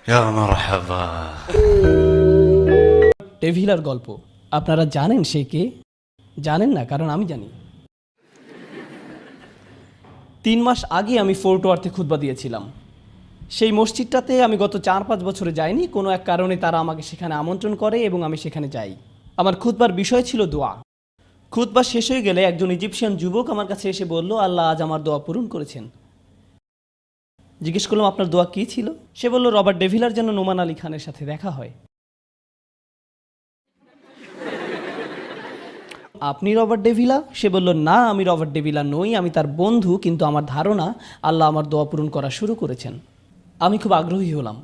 يا مرحبا। ডেভিলার গল্প আপনারা জানেন সে কে? জানেন না, কারণ আমি জানি। 3 মাস আগে আমি ফোর্ট ওয়ার্থে খুতবা দিয়েছিলাম। সেই মসজিদটাতে আমি গত 4-5 বছরে যাইনি। কোনো এক কারণে তারা আমাকে সেখানে আমন্ত্রণ করে এবং আমি সেখানে যাই। আমার খুতবার বিষয় ছিল দোয়া। খুতবা শেষ হয়ে গেলে একজন ইজিপশিয়ান যুবক আমার কাছে এসে বলল, আল্লাহ আজ আমার দোয়া পূরণ করেছেন। জিজ্ঞেস করলাম, আপনার দোয়া কী ছিল? সে বলল, রবার্ট ডেভিলার যেন নোমান আলী খানের সাথে দেখা হয়। আপনি রবার্ট ডেভিলা? সে বলল, না, আমি রবার্ট ডেভিলা নই, আমি তার বন্ধু, কিন্তু আমার ধারণা আল্লাহ আমার দোয়া পূরণ করা শুরু করেছেন। আমি খুব আগ্রহী হলাম।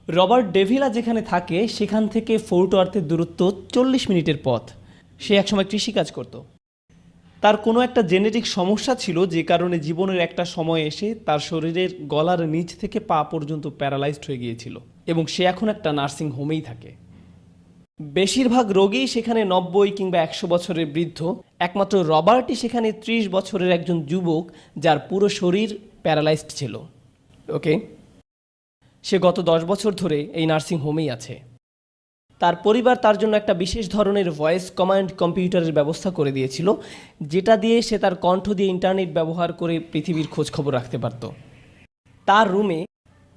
রবার্ট ডেভিলা যেখানে থাকে সেখান থেকে ফোর্ট ওয়ার্থের দূরত্ব 40 মিনিটের পথ। সে একসময় কৃষিকাজ করত। তার কোনো একটা জেনেটিক সমস্যা ছিল, যে কারণে জীবনের একটা সময় এসে তার শরীরের গলার নিচ থেকে পা পর্যন্ত প্যারালাইজড হয়ে গিয়েছিল এবং সে এখন একটা নার্সিং হোমেই থাকে। বেশিরভাগ রোগী সেখানে 90 কিংবা 100 বছরের বৃদ্ধ। একমাত্র রবার্টই সেখানে 30 বছরের একজন যুবক, যার পুরো শরীর প্যারালাইজড ছিল। ওকে, সে গত 10 বছর ধরে এই নার্সিং হোমেই আছে। তার পরিবার তার জন্য একটা বিশেষ ধরনের ভয়েস কমান্ড কম্পিউটারের ব্যবস্থা করে দিয়েছিল, যেটা দিয়ে সে তার কণ্ঠ দিয়ে ইন্টারনেট ব্যবহার করে পৃথিবীর খোঁজ খবর রাখতে পারত।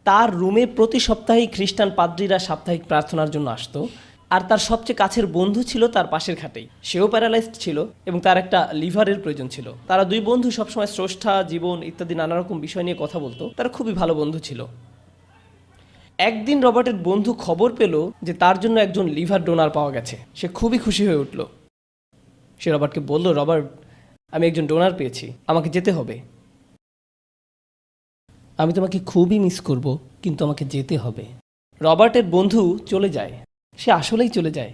তার রুমে প্রতি সপ্তাহেই খ্রিস্টান পাদ্রীরা সাপ্তাহিক প্রার্থনার জন্য আসতো। আর তার সবচেয়ে কাছের বন্ধু ছিল তার পাশের খাটেই। সেও প্যারালাইজড ছিল এবং তার একটা লিভারের প্রয়োজন ছিল। তারা দুই বন্ধু সবসময় স্রষ্টা, জীবন ইত্যাদি নানা রকম বিষয় নিয়ে কথা বলতো। তারা খুবই ভালো বন্ধু ছিল। একদিন রবার্টের বন্ধু খবর পেল যে তার জন্য একজন লিভার ডোনার পাওয়া গেছে। সে খুবই খুশি হয়ে উঠল। সে রবার্টকে বলল, রবার্ট, আমি একজন ডোনার পেয়েছি, আমাকে যেতে হবে। আমি তোমাকে খুবই মিস করব, কিন্তু আমাকে যেতে হবে। রবার্টের বন্ধু চলে যায়। সে আসলেই চলে যায়।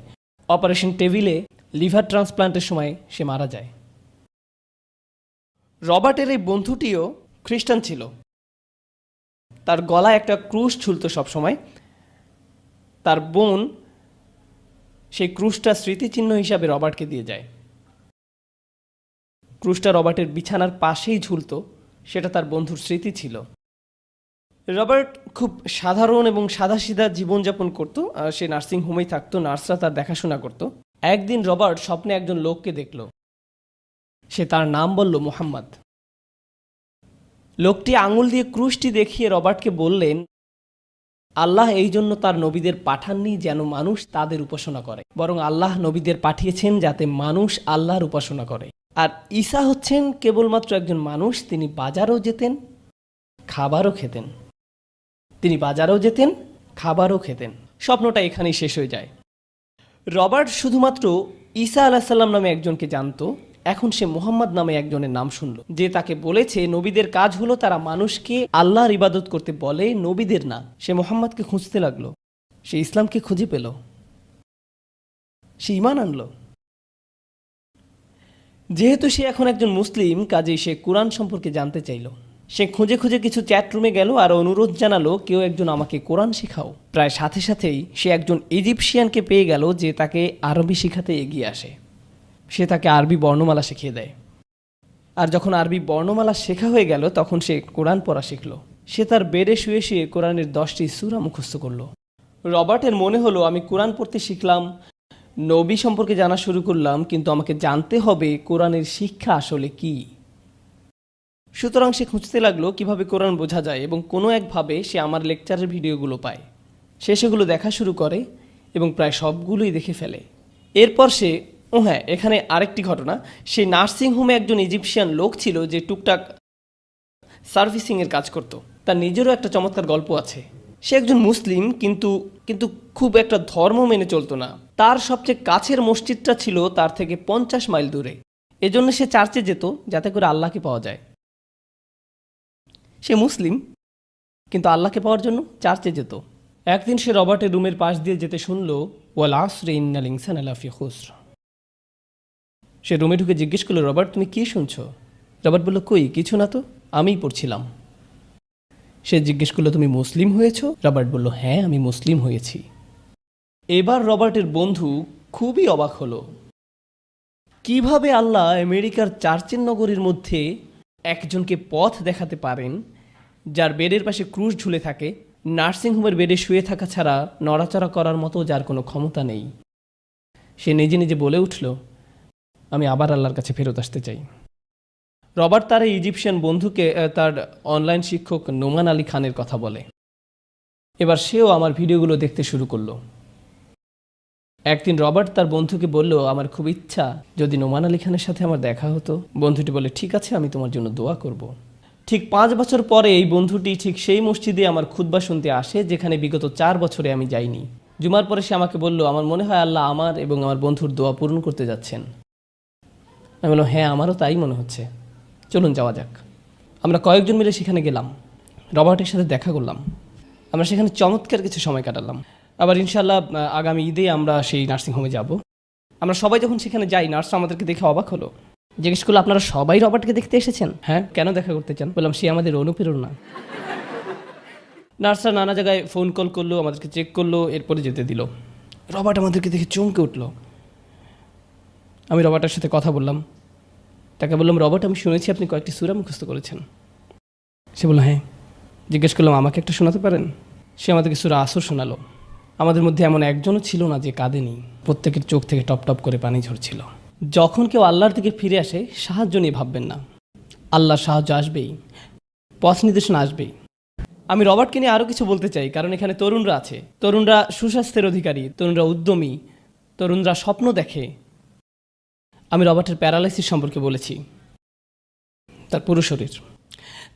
অপারেশন টেবিলে লিভার ট্রান্সপ্লান্টের সময় সে মারা যায়। রবার্টের এই বন্ধুটিও খ্রিস্টান ছিল। তার গলায় একটা ক্রুশ ঝুলত সবসময়। তার বোন সেই ক্রুশটা স্মৃতিচিহ্ন হিসাবে রবার্টকে দিয়ে যায়। ক্রুশটা রবার্টের বিছানার পাশেই ঝুলত। সেটা তার বন্ধুর স্মৃতি ছিল। রবার্ট খুব সাধারণ এবং সাদাসিধা জীবনযাপন করত। সে নার্সিং হোমেই থাকতো, নার্সরা তার দেখাশোনা করত। একদিন রবার্ট স্বপ্নে একজন লোককে দেখল। সে তার নাম বলল মোহাম্মদ। লোকটি আঙুল দিয়ে ক্রুশটি দেখিয়ে রবার্টকে বললেন, আল্লাহ এই জন্য তার নবীদের পাঠাননি যেন মানুষ তাদের উপাসনা করে, বরং আল্লাহ নবীদের পাঠিয়েছেন যাতে মানুষ আল্লাহর উপাসনা করে। আর ঈসা হচ্ছেন কেবলমাত্র একজন মানুষ। তিনি বাজারও যেতেন, খাবারও খেতেন। স্বপ্নটা এখানেই শেষ হয়ে যায়। রবার্ট শুধুমাত্র ঈসা আলাহিসাল্লাম নামে একজনকে জানত। এখন সে মোহাম্মদ নামে একজনের নাম শুনল, যে তাকে বলেছে নবীদের কাজ হলো তারা মানুষকে আল্লাহর ইবাদত করতে বলে, নবীদের না। সে মোহাম্মদকে খুঁজতে লাগলো। সে ইসলামকে খুঁজে পেল। সে ঈমান আনলো। যেহেতু সে এখন একজন মুসলিম, কাজেই সে কুরআন সম্পর্কে জানতে চাইল। সে খুঁজে খুঁজে কিছু চ্যাট রুমে গেল আর অনুরোধ জানালো, কেউ একজন আমাকে কোরআন শেখাও। প্রায় সাথে সাথেই সে একজন ইজিপশিয়ানকে পেয়ে গেল, যে তাকে আরবি শেখাতে এগিয়ে আসে। সে তাকে আরবি বর্ণমালা শিখিয়ে দেয়। আর যখন আরবি বর্ণমালা শেখা হয়ে গেল, তখন সে কোরআন পড়া শিখল। সে তার বেডে শুয়ে শুয়ে কোরআনের 10টি সূরা মুখস্থ করল। রবার্টের মনে হলো, আমি কোরআন পড়তে শিখলাম, নবী সম্পর্কে জানা শুরু করলাম, কিন্তু আমাকে জানতে হবে কোরআনের শিক্ষা আসলে কি। সুতরাং সে খুঁজতে লাগলো কিভাবে কোরআন বোঝা যায়, এবং কোনো একভাবে সে আমার লেকচারের ভিডিওগুলো পায়। সে সেগুলো দেখা শুরু করে এবং প্রায় সবগুলোই দেখে ফেলে। এরপর সে হ্যাঁ, এখানে আরেকটি ঘটনা। সে নার্সিং হোমে একজন ইজিপশিয়ান লোক ছিল, যে টুকটাক সার্ভিসিংয়ের কাজ করত। তার নিজেরও একটা চমৎকার গল্প আছে। সে একজন মুসলিম, কিন্তু খুব একটা ধর্ম মেনে চলতো না। তার সবচেয়ে কাছের মসজিদটা ছিল তার থেকে 50 মাইল দূরে। এজন্য সে চার্চে যেত, যাতে করে আল্লাহকে পাওয়া যায়। সে মুসলিম, কিন্তু আল্লাহকে পাওয়ার জন্য চার্চে যেত। একদিন সে রবার্টের রুমের পাশ দিয়ে যেতে শুনল, ওয়াল আসরি ইন্নাল ইনসানা লাফি খুসর। সে রুমে ঢুকে জিজ্ঞেস করলো, রবার্ট, তুমি কি শুনছো? রবার্ট বলল, কই কিছু না তো, আমিই পড়ছিলাম। সে জিজ্ঞেস করলো, তুমি মুসলিম হয়েছ? রবার্ট বলল, হ্যাঁ, আমি মুসলিম হয়েছি। এবার রবার্টের বন্ধু খুবই অবাক হলো। কিভাবে আল্লাহ আমেরিকার চার্চের নগরীর মধ্যে একজনকে পথ দেখাতে পারেন, যার বেডের পাশে ক্রুশ ঝুলে থাকে, নার্সিংহোমের বেডে শুয়ে থাকা ছাড়া নড়াচড়া করার মতো যার কোনো ক্ষমতা নেই, সে নিজে নিজে বলে উঠল, আমি আবার আল্লাহর কাছে ফেরত আসতে চাই। রবার্ট তার এই ইজিপশিয়ান বন্ধুকে তার অনলাইন শিক্ষক নোমান আলী খানের কথা বলে। এবার সেও আমার ভিডিওগুলো দেখতে শুরু করলো। একদিন রবার্ট তার বন্ধুকে বলল, আমার খুব ইচ্ছা যদি নোমান আলী খানের সাথে আমার দেখা হতো। বন্ধুটি বলে, ঠিক আছে, আমি তোমার জন্য দোয়া করব। ঠিক 5 বছর পরে এই বন্ধুটি ঠিক সেই মসজিদে আমার খুতবা শুনতে আসে যেখানে বিগত 4 বছরে আমি যাইনি। জুমার পরে সে আমাকে বলল, আমার মনে হয় আল্লাহ আমার এবং আমার বন্ধুর দোয়া পূরণ করতে যাচ্ছেন। আমি বললাম, হ্যাঁ, আমারও তাই মনে হচ্ছে, চলুন যাওয়া যাক। আমরা কয়েকজন মিলে সেখানে গেলাম, রবার্টের সাথে দেখা করলাম। আমরা সেখানে চমৎকার কিছু সময় কাটালাম। আবার ইনশাল্লাহ আগামী ঈদে আমরা সেই নার্সিংহোমে যাব। আমরা সবাই যখন সেখানে যাই, নার্স আমাদেরকে দেখে অবাক হলো, জিজ্ঞেস করলো, আপনারা সবাই রবার্টকে দেখতে এসেছেন? হ্যাঁ, কেন দেখা করতে চান? বললাম, সে আমাদের অনুপ্রেরণা। নার্সরা নানা জায়গায় ফোন কল করলো, আমাদেরকে চেক করলো, এরপরে যেতে দিল। রবার্ট আমাদেরকে দেখে চমকে উঠল। আমি রবার্টের সাথে কথা বললাম, তাকে বললাম, রবার্ট, আমি শুনেছি আপনি কয়েকটি সূরা মুখস্থ করেছেন। সে বলল, হ্যাঁ। জিজ্ঞেস করলাম, আমাকে একটা শোনাতে পারেন? সে আমাদেরকে সূরা আসর শোনালো। আমাদের মধ্যে এমন একজনও ছিল না যে কাঁদেনি। প্রত্যেকের চোখ থেকে টপ টপ করে পানি ঝরছিল। যখন কেউ আল্লাহর দিকে ফিরে আসে, সাহায্য নিয়ে ভাববেন না, আল্লাহর সাহায্য আসবেই, পথ নির্দেশনা আসবেই। আমি রবার্টকে নিয়ে আরও কিছু বলতে চাই, কারণ এখানে তরুণরা আছে। তরুণরা সুস্বাস্থ্যের অধিকারী, তরুণরা উদ্যমী, তরুণরা স্বপ্ন দেখে। আমি রবার্টের প্যারালাইসিস সম্পর্কে বলেছি, তার পুরো শরীর।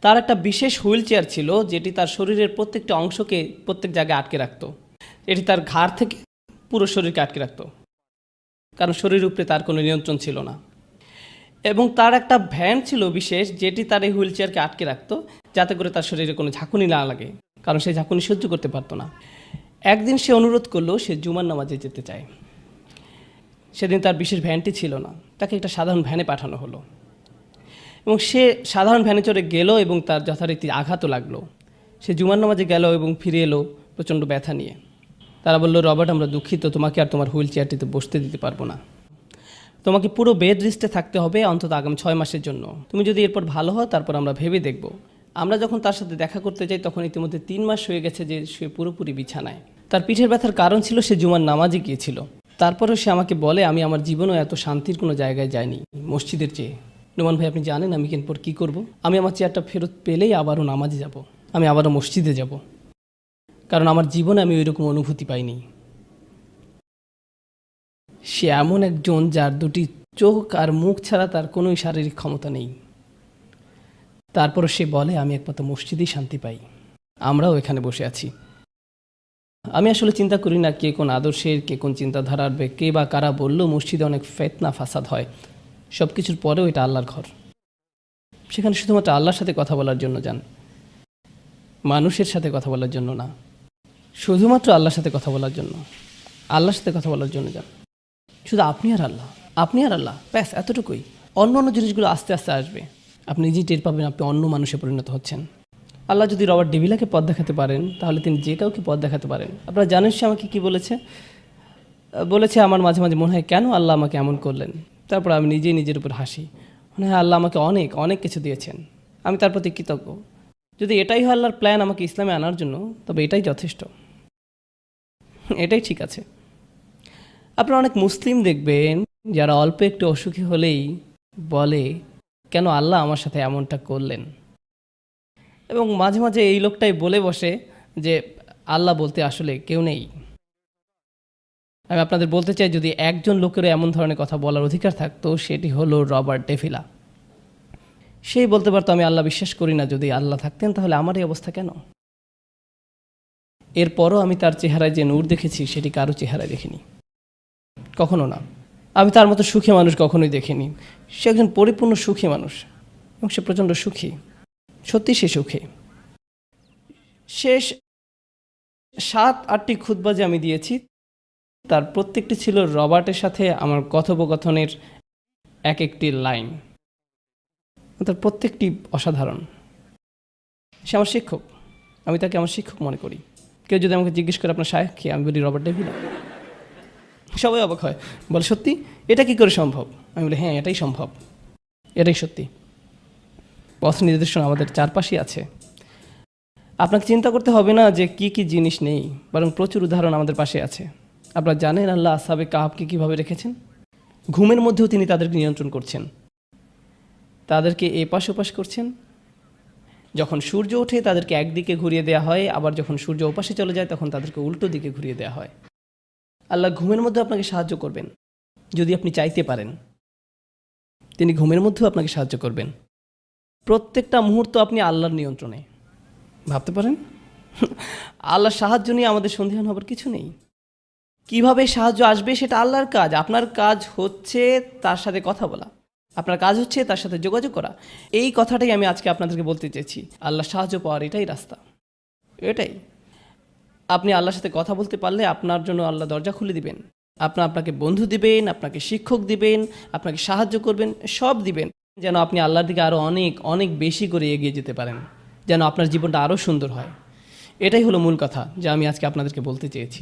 তার একটা বিশেষ হুইল চেয়ার ছিল যেটি তার শরীরের প্রত্যেকটা অংশকে প্রত্যেক জায়গায় আটকে রাখত। এটি তার ঘাড় থেকে পুরো শরীরকে আটকে রাখত, কারণ শরীরের উপরে তার কোনো নিয়ন্ত্রণ ছিল না। এবং তার একটা ভ্যান ছিল বিশেষ, যেটি তার এই হুইল চেয়ারকে আটকে রাখত, যাতে করে তার শরীরে কোনো ঝাঁকুনি না লাগে, কারণ সে ঝাঁকুনি সহ্য করতে পারতো না। একদিন সে অনুরোধ করলো সে জুমার নামাজে যেতে চায়। সেদিন তার বিশেষ ভ্যানটি ছিল না, তাকে একটা সাধারণ ভ্যানে পাঠানো হলো। এবং সে সাধারণ ভ্যানে চড়ে গেল এবং তার যথারীতি আঘাতও লাগলো। সে জুমার নামাজে গেল এবং ফিরে এলো প্রচণ্ড ব্যথা নিয়ে। তারা বলল, রবার্ট, আমরা দুঃখিত, তোমাকে আর তোমার হুইল চেয়ারটিতে বসতে দিতে পারবো না। তোমাকে পুরো বেড রেস্টে থাকতে হবে অন্তত আগামী 6 মাসের জন্য। তুমি যদি এরপর ভালো হও তারপর আমরা ভেবে দেখব। আমরা যখন তার সাথে দেখা করতে যাই তখন ইতিমধ্যে 3 মাস হয়ে গেছে যে সে পুরোপুরি বিছানায়। তার পিঠের ব্যথার কারণ ছিল সে জুমার নামাজে গিয়েছিল। তারপরেও সে আমাকে বলে, আমি আমার জীবনেও এত শান্তির কোনো জায়গায় যাইনি মসজিদের চেয়ে। নোমান ভাই, আপনি জানেন আমি এরপর কী করব? আমি আমার চেয়ারটা ফেরত পেলেই আবারও নামাজে যাব, আমি আবারও মসজিদে যাব, কারণ আমার জীবনে আমি ওই রকম অনুভূতি পাইনি। সে এমন একজন যার দুটি চোখ আর মুখ ছাড়া তার কোনোই শারীরিক ক্ষমতা নেই। তারপরও সে বলে, আমি একমাত্র মসজিদেই শান্তি পাই। আমরাও এখানে বসে আছি। আমি আসলে চিন্তা করি না কে কোন আদর্শের, কে কোন চিন্তাধারার, কে বা কারা বললো মসজিদে অনেক ফিতনা ফাসাদ হয়। সব কিছুর পরেও এটা আল্লাহর ঘর। সেখানে শুধুমাত্র আল্লাহর সাথে কথা বলার জন্য যান, মানুষের সাথে কথা বলার জন্য না। শুধুমাত্র আল্লাহর সাথে কথা বলার জন্য, আল্লাহর সাথে কথা বলার জন্য যান। শুধু আপনি আর আল্লাহ, আপনি আর আল্লাহ, ব্যাস, এতটুকুই। অন্য অন্য জিনিসগুলো আস্তে আস্তে আসবে। আপনি নিজেই টের পাবেন আপনি অন্য মানুষে পরিণত হচ্ছেন। আল্লাহ যদি রবার্ট ডেভিলাকে পথ দেখাতে পারেন, তাহলে তিনি যে কাউকে পথ দেখাতে পারেন। আপনারা জানেন সে আমাকে কী বলেছে, আমার মাঝে মাঝে মনে হয় কেন আল্লাহ আমাকে এমন করলেন। তারপর আমি নিজেই নিজের উপর হাসি। মনে হয় আল্লাহ আমাকে অনেক অনেক কিছু দিয়েছেন, আমি তার প্রতি কৃতজ্ঞ। যদি এটাই হয় আল্লাহর প্ল্যান আমাকে ইসলামে আনার জন্য, তবে এটাই যথেষ্ট, এটাই ঠিক আছে। আপনারা অনেক মুসলিম দেখবেন যারা অল্প একটু অসুখী হলেই বলে, কেন আল্লাহ আমার সাথে এমনটা করলেন। এবং মাঝে মাঝে এই লোকটাই বলে বসে যে আল্লাহ বলতে আসলে কেউ নেই। আমি আপনাদের বলতে চাই, যদি একজন লোকেরও এমন ধরনের কথা বলার অধিকার থাকতো, সেটি হলো রবার্ট ডেভিলা। সেই বলতে পারতো, আমি আল্লাহ বিশ্বাস করি না, যদি আল্লাহ থাকতেন তাহলে আমার এই অবস্থা কেন। এরপরও আমি তার চেহারায় যে নূর দেখেছি সেটি কারো চেহারায় দেখিনি, কখনো না। আমি তার মতো সুখী মানুষ কখনোই দেখিনি। সে একজন পরিপূর্ণ সুখী মানুষ এবং সে প্রচণ্ড সুখী, সত্যি সে সুখী। শেষ 7-8টি খুতবা যে আমি দিয়েছি, তার প্রত্যেকটি ছিল রবার্টের সাথে আমার কথোপকথনের এক একটি লাইন। তার প্রত্যেকটি অসাধারণ। সে আমার শিক্ষক, আমি তাকে আমার শিক্ষক মনে করি। কেউ যদি আমাকে জিজ্ঞেস করে আপনার শায়েখ কি, আমি বলি রবার্ট ডেভিলা। সবাই অবাক হয়, বলে সত্যি, এটা কি করে সম্ভব? আমি বলি হ্যাঁ, এটাই সম্ভব, এটাই সত্যি। পথ নির্দেশনা আমাদের চারপাশেই আছে। আপনাকে চিন্তা করতে হবে না যে কি কি জিনিস নেই, বরং প্রচুর উদাহরণ আমাদের পাশে আছে। আপনারা জানেন আল্লাহ আসহাবে কাহাবকে কীভাবে রেখেছেন? ঘুমের মধ্যেও তিনি তাদেরকে নিয়ন্ত্রণ করছেন, তাদেরকে এপাশ ওপাশ করছেন। যখন সূর্য ওঠে তাদেরকে একদিকে ঘুরিয়ে দেওয়া হয়, আবার যখন সূর্য ওপাশে চলে যায় তখন তাদেরকে উল্টো দিকে ঘুরিয়ে দেওয়া হয়। আল্লাহ ঘুমের মধ্যে আপনাকে সাহায্য করবেন যদি আপনি চাইতে পারেন। তিনি ঘুমের মধ্যেও আপনাকে সাহায্য করবেন। প্রত্যেকটা মুহূর্ত আপনি আল্লাহর নিয়ন্ত্রণে। ভাবতে পারেন আল্লাহর সাহায্য নিয়ে আমাদের সন্দেহান হবার কিছু নেই। কিভাবে সাহায্য আসবে সেটা আল্লাহর কাজ। আপনার কাজ হচ্ছে তার সাথে কথা বলা, আপনার কাজ হচ্ছে তার সাথে যোগাযোগ করা। এই কথাটাই আমি আজকে আপনাদেরকে বলতে চেয়েছি। আল্লাহ সাহায্য পাওয়ার এটাই রাস্তা, এটাই। আপনি আল্লাহর সাথে কথা বলতে পারলে আপনার জন্য আল্লাহ দরজা খুলে দিবেন। আপনাকে বন্ধু দিবেন, আপনাকে শিক্ষক দিবেন, আপনাকে সাহায্য করবেন, সব দিবেন, যেন আপনি আল্লাহর দিকে আরও অনেক অনেক বেশি করে এগিয়ে যেতে পারেন, যেন আপনার জীবনটা আরও সুন্দর হয়। এটাই হলো মূল কথা যা আমি আজকে আপনাদেরকে বলতে চেয়েছি।